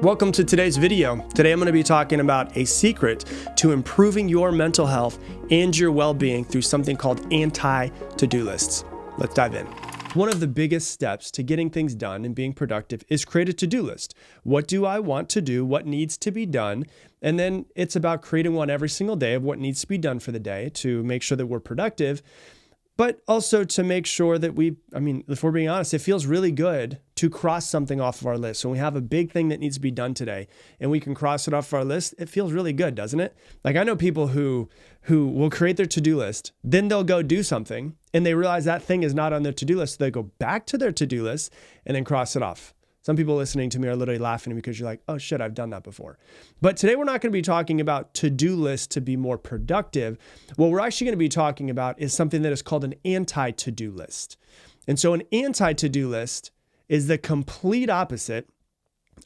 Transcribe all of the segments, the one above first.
Welcome to today's video. Today I'm going to be talking about a secret to improving your mental health and your well-being through something called anti-to-do lists. Let's dive in. One of the biggest steps to getting things done and being productive is create a to-do list. What do I want to do? What needs to be done? And then it's about creating one every single day of what needs to be done for the day to make sure that we're productive, but also to make sure that if we're being honest, it feels really good to cross something off of our list. So when we have a big thing that needs to be done today and we can cross it off our list, it feels really good, doesn't it? Like I know people who will create their to-do list, then they'll go do something and they realize that thing is not on their to-do list. So they go back to their to-do list and then cross it off. Some people listening to me are literally laughing because you're like, oh shit, I've done that before. But today we're not going to be talking about to-do lists to be more productive. What we're actually going to be talking about is something that is called an anti-to-do list. And so an anti-to-do list is the complete opposite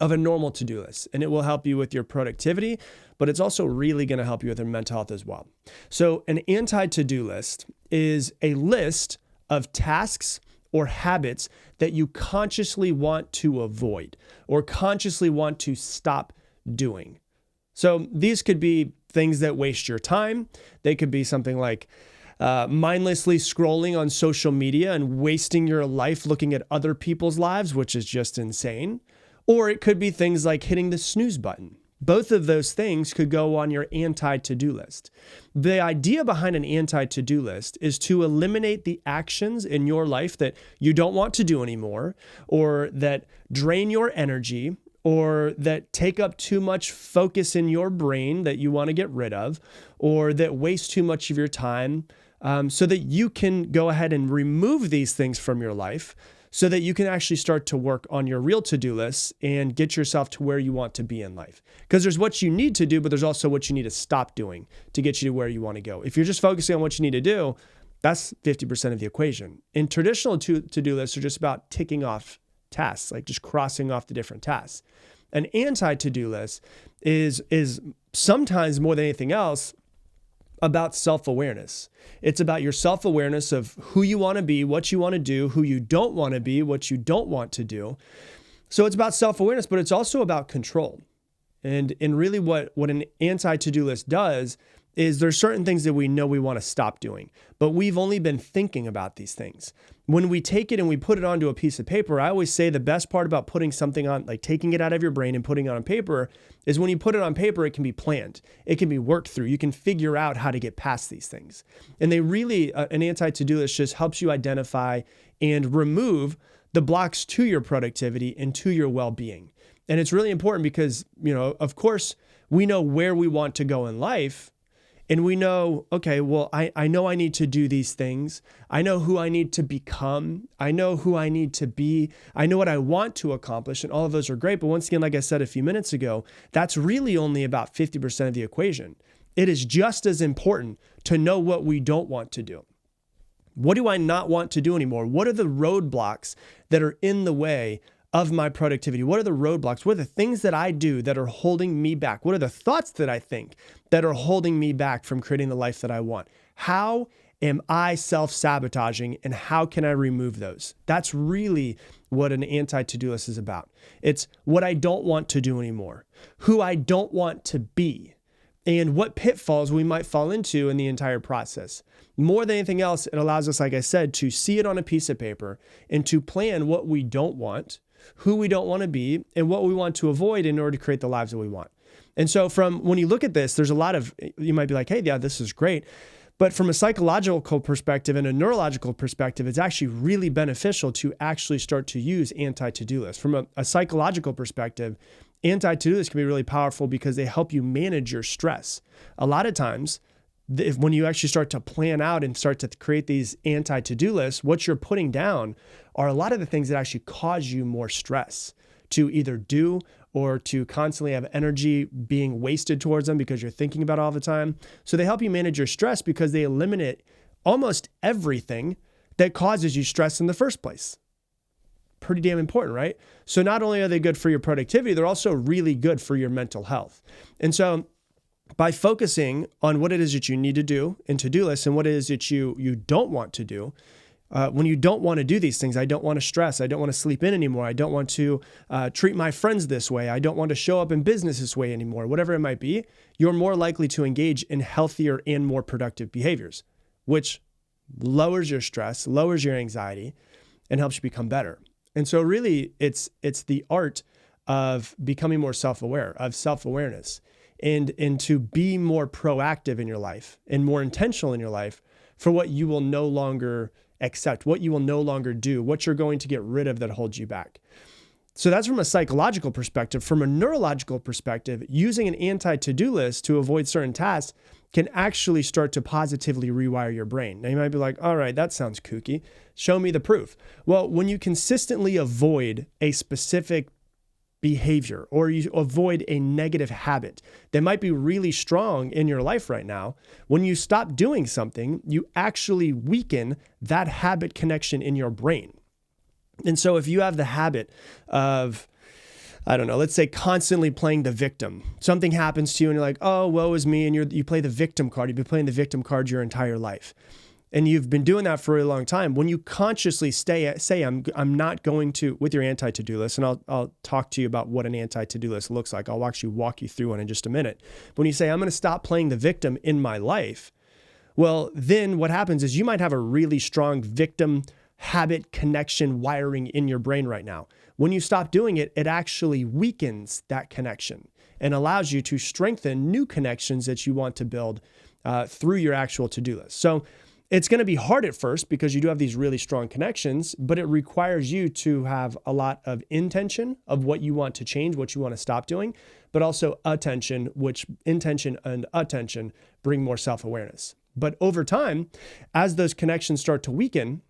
of a normal to-do list. And it will help you with your productivity, but it's also really going to help you with your mental health as well. So an anti-to-do list is a list of tasks or habits that you consciously want to avoid or consciously want to stop doing. So these could be things that waste your time. They could be something like mindlessly scrolling on social media and wasting your life looking at other people's lives, which is just insane. Or it could be things like hitting the snooze button. Both of those things could go on your anti-to-do list. The idea behind an anti-to-do list is to eliminate the actions in your life that you don't want to do anymore, or that drain your energy, or that take up too much focus in your brain that you want to get rid of, or that waste too much of your time, so that you can go ahead and remove these things from your life so that you can actually start to work on your real to-do list and get yourself to where you want to be in life. Because there's what you need to do, but there's also what you need to stop doing to get you to where you want to go. If you're just focusing on what you need to do, that's 50% of the equation. And traditional to-do lists are just about ticking off tasks, like just crossing off the different tasks. An anti-to-do list is sometimes more than anything else about self-awareness. It's about your self-awareness of who you want to be, what you want to do, who you don't want to be, what you don't want to do. So it's about self-awareness, but it's also about control. And really what an anti-to-do list does is there's certain things that we know we want to stop doing, but we've only been thinking about these things. When we take it and we put it onto a piece of paper, I always say the best part about putting something on, like taking it out of your brain and putting it on paper, is when you put it on paper, it can be planned. It can be worked through. You can figure out how to get past these things. And they really, an anti-to-do list just helps you identify and remove the blocks to your productivity and to your well-being. And it's really important because, of course, we know where we want to go in life. And we know, okay, well, I know I need to do these things. I know who I need to become. I know who I need to be. I know what I want to accomplish. And all of those are great. But once again, like I said a few minutes ago, that's really only about 50% of the equation. It is just as important to know what we don't want to do. What do I not want to do anymore? What are the roadblocks that are in the way of my productivity? What are the roadblocks? What are the things that I do that are holding me back? What are the thoughts that I think that are holding me back from creating the life that I want? How am I self-sabotaging and how can I remove those? That's really what an anti-to-do list is about. It's what I don't want to do anymore, who I don't want to be, and what pitfalls we might fall into in the entire process. More than anything else, it allows us, like I said, to see it on a piece of paper and to plan what we don't want, who we don't want to be, and what we want to avoid in order to create the lives that we want. And so when you look at this, there's a lot of, you might be like, hey, yeah, this is great. But from a psychological perspective and a neurological perspective, it's actually really beneficial to actually start to use anti-to-do lists. From a psychological perspective, anti-to-do lists can be really powerful because they help you manage your stress. A lot of times, when you actually start to plan out and start to create these anti-to-do lists, what you're putting down are a lot of the things that actually cause you more stress to either do or to constantly have energy being wasted towards them because you're thinking about it all the time. So they help you manage your stress because they eliminate almost everything that causes you stress in the first place. Pretty damn important, right? So not only are they good for your productivity, they're also really good for your mental health. And so by focusing on what it is that you need to do in to-do lists and what it is that you don't want to do, When you don't want to do these things, I don't want to stress. I don't want to sleep in anymore. I don't want to treat my friends this way. I don't want to show up in business this way anymore. Whatever it might be, you're more likely to engage in healthier and more productive behaviors, which lowers your stress, lowers your anxiety, and helps you become better. And so really, it's the art of becoming more self-aware, of self-awareness, and to be more proactive in your life and more intentional in your life for what you will no longer accept, what you will no longer do, what you're going to get rid of that holds you back. So that's from a psychological perspective. From a neurological perspective, using an anti-to-do list to avoid certain tasks can actually start to positively rewire your brain. Now you might be like, all right, that sounds kooky. Show me the proof. Well, when you consistently avoid a specific behavior or you avoid a negative habit that might be really strong in your life right now, when you stop doing something, you actually weaken that habit connection in your brain. And so if you have the habit of, I don't know, let's say constantly playing the victim, something happens to you and you're like, oh, woe is me. And you play the victim card. You've been playing the victim card your entire life. And you've been doing that for a long time. When you consciously say, I'm not going to, with your anti-to-do list, and I'll talk to you about what an anti-to-do list looks like. I'll actually walk you through one in just a minute. When you say, I'm going to stop playing the victim in my life, well, then what happens is you might have a really strong victim habit connection wiring in your brain right now. When you stop doing it, it actually weakens that connection and allows you to strengthen new connections that you want to build through your actual to-do list. So it's going to be hard at first because you do have these really strong connections, but it requires you to have a lot of intention of what you want to change, what you want to stop doing, but also attention, which intention and attention bring more self-awareness. But over time, as those connections start to weaken,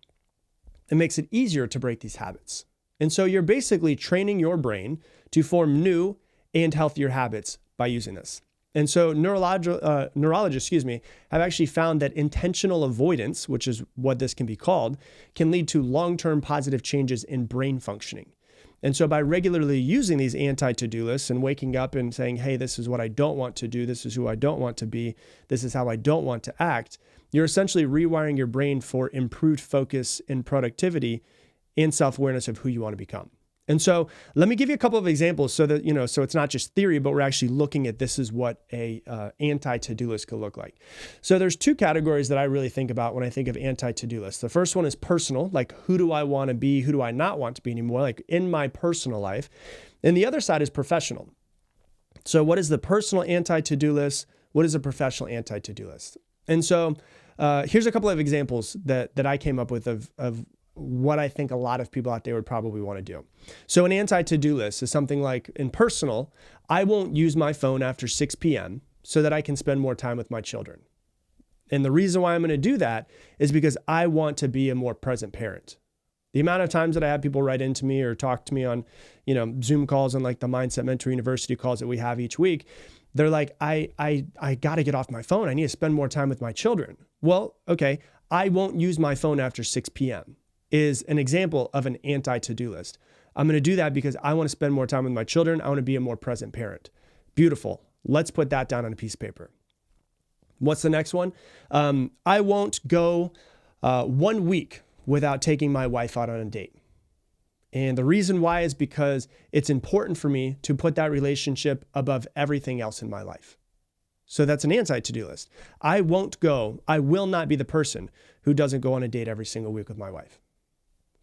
it makes it easier to break these habits. And so you're basically training your brain to form new and healthier habits by using this. And so neurologists, have actually found that intentional avoidance, which is what this can be called, can lead to long-term positive changes in brain functioning. And so by regularly using these anti-to-do lists and waking up and saying, hey, this is what I don't want to do, this is who I don't want to be, this is how I don't want to act, you're essentially rewiring your brain for improved focus and productivity and self-awareness of who you want to become. And so let me give you a couple of examples so that, so it's not just theory, but we're actually looking at this is what a anti-to-do list could look like. So there's two categories that I really think about when I think of anti-to-do lists. The first one is personal, like who do I want to be? Who do I not want to be anymore? Like in my personal life. And the other side is professional. So what is the personal anti-to-do list? What is a professional anti-to-do list? And so here's a couple of examples that I came up with of what I think a lot of people out there would probably want to do. So an anti-to-do list is something like in personal, I won't use my phone after 6 p.m. so that I can spend more time with my children. And the reason why I'm going to do that is because I want to be a more present parent. The amount of times that I have people write into me or talk to me on, Zoom calls and like the Mindset Mentor University calls that we have each week, they're like, I got to get off my phone. I need to spend more time with my children. Well, okay, I won't use my phone after 6 p.m. is an example of an anti-to-do list. I'm going to do that because I want to spend more time with my children. I want to be a more present parent. Beautiful. Let's put that down on a piece of paper. What's the next one? I won't go 1 week without taking my wife out on a date. And the reason why is because it's important for me to put that relationship above everything else in my life. So that's an anti-to-do list. I will not be the person who doesn't go on a date every single week with my wife.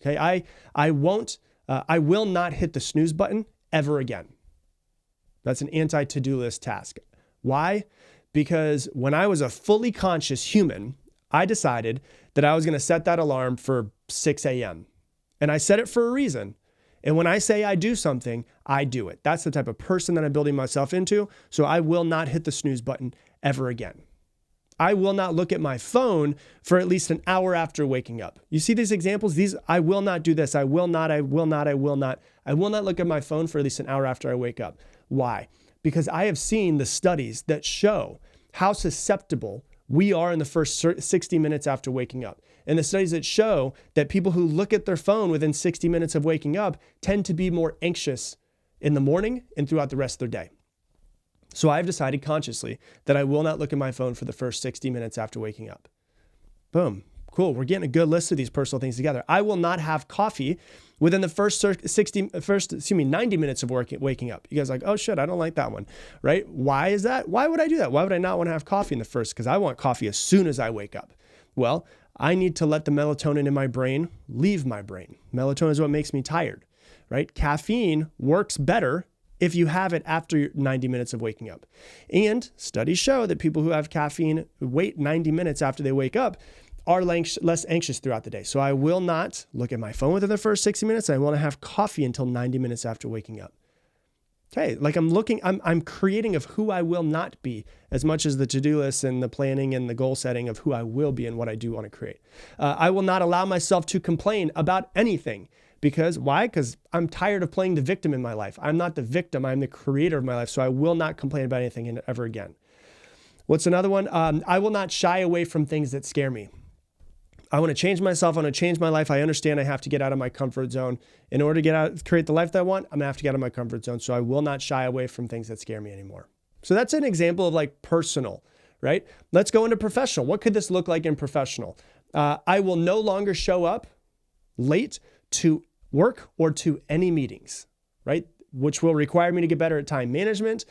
Okay, I will not hit the snooze button ever again. That's an anti-to-do list task. Why? Because when I was a fully conscious human, I decided that I was going to set that alarm for 6 a.m. And I set it for a reason. And when I say I do something, I do it. That's the type of person that I'm building myself into. So I will not hit the snooze button ever again. I will not look at my phone for at least an hour after waking up. You see these examples? I will not do this. I will not look at my phone for at least an hour after I wake up. Why? Because I have seen the studies that show how susceptible we are in the first 60 minutes after waking up. And the studies that show that people who look at their phone within 60 minutes of waking up tend to be more anxious in the morning and throughout the rest of their day. So I've decided consciously that I will not look at my phone for the first 60 minutes after waking up. Boom. Cool. We're getting a good list of these personal things together. I will not have coffee within the first 90 minutes of waking up. You guys are like, oh shit, I don't like that one, right? Why is that? Why would I do that? Why would I not want to have coffee in the first? Because I want coffee as soon as I wake up. Well, I need to let the melatonin in my brain leave my brain. Melatonin is what makes me tired, right? Caffeine works better if you have it after 90 minutes of waking up. And studies show that people who have caffeine wait 90 minutes after they wake up are less anxious throughout the day. So I will not look at my phone within the first 60 minutes. I want to have coffee until 90 minutes after waking up. Okay, like I'm creating of who I will not be as much as the to-do list and the planning and the goal setting of who I will be and what I do want to create. I will not allow myself to complain about anything. Because why? Because I'm tired of playing the victim in my life. I'm not the victim. I'm the creator of my life. So I will not complain about anything ever again. What's another one? I will not shy away from things that scare me. I want to change myself. I want to change my life. I understand I have to get out of my comfort zone. In order to create the life that I want, I'm going to have to get out of my comfort zone. So I will not shy away from things that scare me anymore. So that's an example of like personal, right? Let's go into professional. What could this look like in professional? I will no longer show up late to work or to any meetings, right? Which will require me to get better at time management,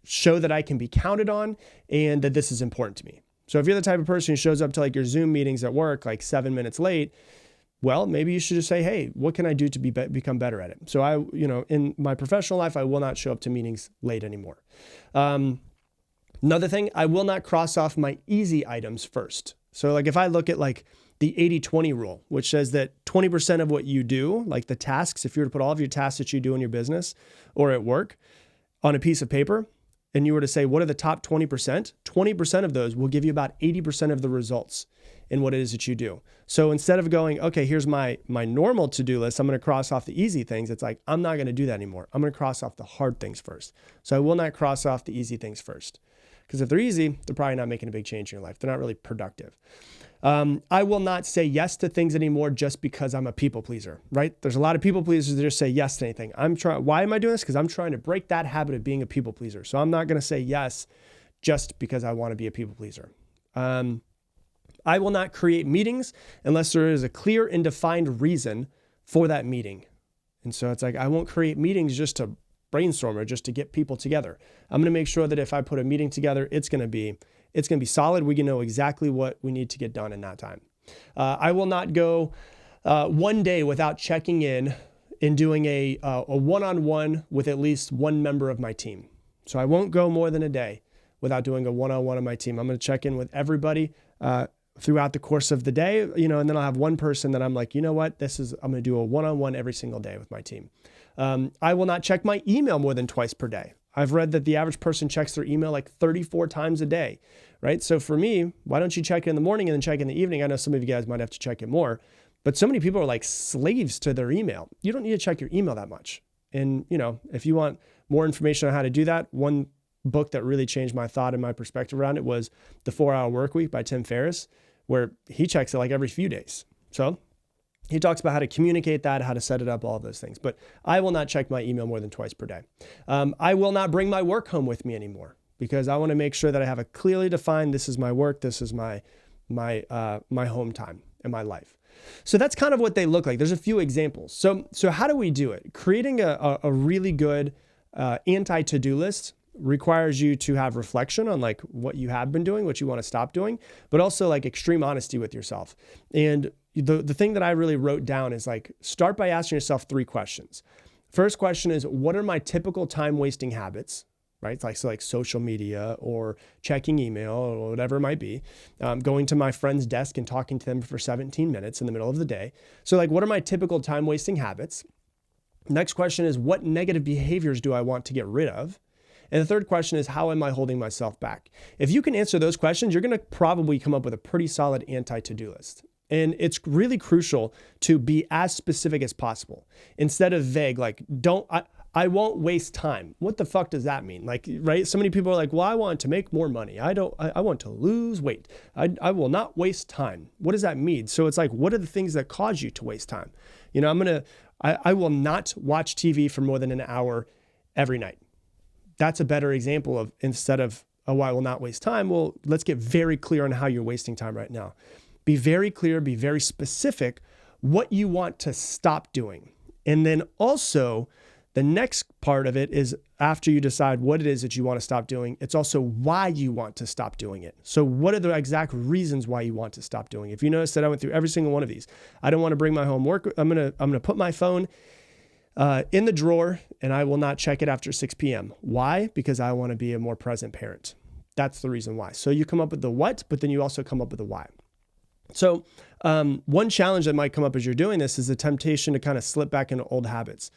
show that I can be counted on, and that this is important to me. So if you're the type of person who shows up to like your Zoom meetings at work, like 7 minutes late, well, maybe you should just say, hey, what can I do to become better at it? So in my professional life, I will not show up to meetings late anymore. Another thing, I will not cross off my easy items first. So like if I look at like the 80-20 rule, which says that 20% of what you do, like the tasks, if you were to put all of your tasks that you do in your business or at work on a piece of paper, and you were to say, what are the top 20%? 20% of those will give you about 80% of the results in what it is that you do. So instead of going, okay, here's my normal to-do list, I'm going to cross off the easy things. It's like, I'm not going to do that anymore. I'm going to cross off the hard things first. So I will not cross off the easy things first. Because if they're easy, they're probably not making a big change in your life. They're not really productive. I will not say yes to things anymore just because I'm a people pleaser, right? There's a lot of people pleasers that just say yes to anything. Why am I doing this? Because I'm trying to break that habit of being a people pleaser. So I'm not going to say yes just because I want to be a people pleaser. I will not create meetings unless there is a clear and defined reason for that meeting. And so it's like, I won't create meetings just to brainstorm or just to get people together. I'm going to make sure that if I put a meeting together, it's going to be solid. We can know exactly what we need to get done in that time. I will not go one day without checking in and doing a one-on-one with at least one member of my team. So I won't go more than a day without doing a one-on-one of my team. I'm going to check in with everybody throughout the course of the day, and then I'll have one person that I'm like, you know what, I'm going to do a one-on-one every single day with my team. I will not check my email more than twice per day. I've read that the average person checks their email like 34 times a day, right? So for me, why don't you check it in the morning and then check in the evening? I know some of you guys might have to check it more, but so many people are like slaves to their email. You don't need to check your email that much. And, if you want more information on how to do that, one book that really changed my thought and my perspective around it was The 4-Hour Workweek by Tim Ferriss, where he checks it like every few days. So he talks about how to communicate that, how to set it up, all of those things. But I will not check my email more than twice per day. I will not bring my work home with me anymore because I want to make sure that I have a clearly defined, this is my work, this is my home time in my life. So that's kind of what they look like. There's a few examples. So how do we do it? Creating a really good anti-to-do list requires you to have reflection on like what you have been doing, what you want to stop doing, but also like extreme honesty with yourself. And the thing that I really wrote down is like, start by asking yourself 3 questions. First question is, what are my typical time wasting habits? Right? So like social media or checking email or whatever it might be, going to my friend's desk and talking to them for 17 minutes in the middle of the day. So like, what are my typical time wasting habits? Next question is, what negative behaviors do I want to get rid of? And the third question is, how am I holding myself back? If you can answer those questions, you're going to probably come up with a pretty solid anti-to-do list. And it's really crucial to be as specific as possible. Instead of vague, like, I won't waste time. What the fuck does that mean? Like, right? So many people are like, well, I want to make more money. I want to lose weight. I will not waste time. What does that mean? So it's like, what are the things that cause you to waste time? I will not watch TV for more than an hour every night. That's a better example of, instead of, oh, I will not waste time. Well, let's get very clear on how you're wasting time right now. be very clear, be very specific what you want to stop doing. And then also the next part of it is after you decide what it is that you want to stop doing, it's also why you want to stop doing it. So what are the exact reasons why you want to stop doing it? If you notice that I went through every single one of these, I don't want to bring my homework. I'm going to put my phone in the drawer and I will not check it after 6 p.m. Why? Because I want to be a more present parent. That's the reason why. So you come up with the what, but then you also come up with the why. So one challenge that might come up as you're doing this is the temptation to kind of slip back into old habits.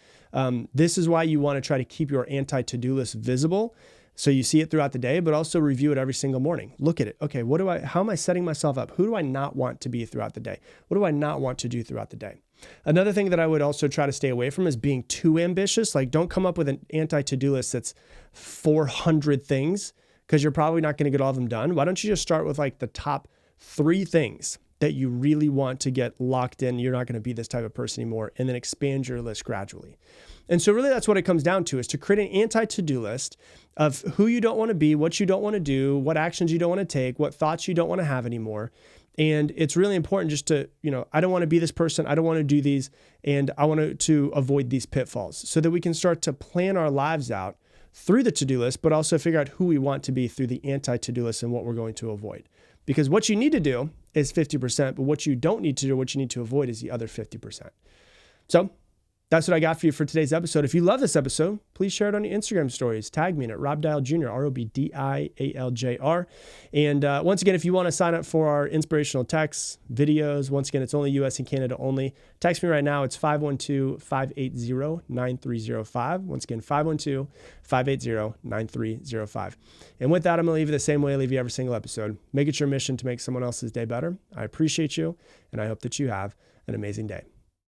This is why you want to try to keep your anti-to-do list visible. So you see it throughout the day, but also review it every single morning. Look at it. Okay, how am I setting myself up? Who do I not want to be throughout the day? What do I not want to do throughout the day? Another thing that I would also try to stay away from is being too ambitious. Like don't come up with an anti-to-do list that's 400 things because you're probably not going to get all of them done. Why don't you just start with like the top 3 things that you really want to get locked in? You're not going to be this type of person anymore, and then expand your list gradually. And so really that's what it comes down to, is to create an anti-to-do list of who you don't want to be, what you don't want to do, what actions you don't want to take, what thoughts you don't want to have anymore. And it's really important just to, I don't want to be this person. I don't want to do these. And I want to avoid these pitfalls so that we can start to plan our lives out through the to-do list, but also figure out who we want to be through the anti-to-do list and what we're going to avoid. Because what you need to do is 50%, but what you don't need to do, what you need to avoid is the other 50%. So that's what I got for you for today's episode. If you love this episode, please share it on your Instagram stories. Tag me in at Rob Dial Jr., ROBDIALJR. And once again, if you want to sign up for our inspirational texts, videos, once again, it's only US and Canada only. Text me right now. It's 512-580-9305. Once again, 512-580-9305. And with that, I'm going to leave you the same way I leave you every single episode. Make it your mission to make someone else's day better. I appreciate you, and I hope that you have an amazing day.